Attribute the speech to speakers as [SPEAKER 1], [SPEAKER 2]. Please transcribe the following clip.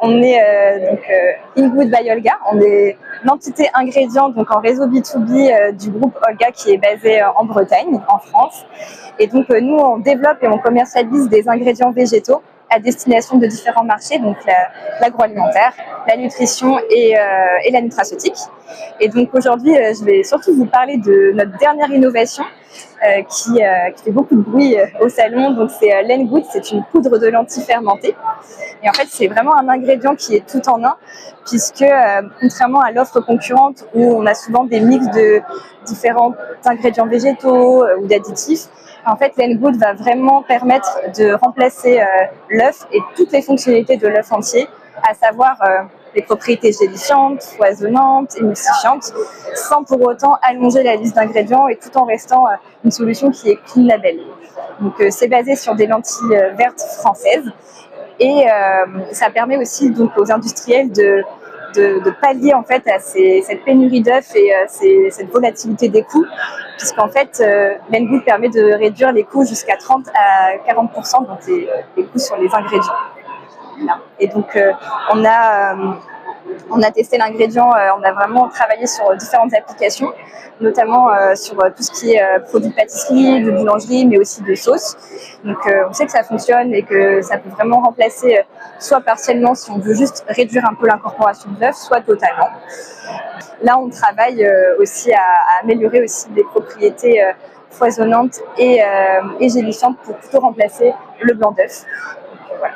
[SPEAKER 1] On est Ingood by Olga, on est l'entité ingrédient donc en réseau B2B du groupe Olga qui est basé en Bretagne, en France. Et donc nous on développe et on commercialise des ingrédients végétaux à destination de différents marchés, donc l'agroalimentaire, la nutrition et la nutraceutique. Et donc aujourd'hui, je vais surtout vous parler de notre dernière innovation qui fait beaucoup de bruit au salon. Donc c'est l'Ngood, c'est une poudre de lentilles fermentée. Et en fait, c'est vraiment un ingrédient qui est tout en un, puisque contrairement à l'offre concurrente où on a souvent des mix de différents ingrédients végétaux ou d'additifs, en fait, l'Ngood va vraiment permettre de remplacer l'œuf et toutes les fonctionnalités de l'œuf entier, à savoir les propriétés gélifiantes, foisonnantes, émulsifiantes, sans pour autant allonger la liste d'ingrédients et tout en restant une solution qui est clean label. Donc c'est basé sur des lentilles vertes françaises et ça permet aussi donc aux industriels de pallier en fait à cette pénurie d'œufs et cette volatilité des coûts, puisqu'en fait l'Ngood permet de réduire les coûts jusqu'à 30 à 40%, donc les coûts sur les ingrédients. Voilà. Et donc on a testé l'ingrédient, on a vraiment travaillé sur différentes applications, notamment sur tout ce qui est produits de pâtisserie, de boulangerie, mais aussi de sauce. Donc on sait que ça fonctionne et que ça peut vraiment remplacer soit partiellement si on veut juste réduire un peu l'incorporation de l'œuf, soit totalement. Là on travaille aussi à améliorer aussi les propriétés foisonnantes et gélifiantes pour plutôt remplacer le blanc d'œuf. Voilà.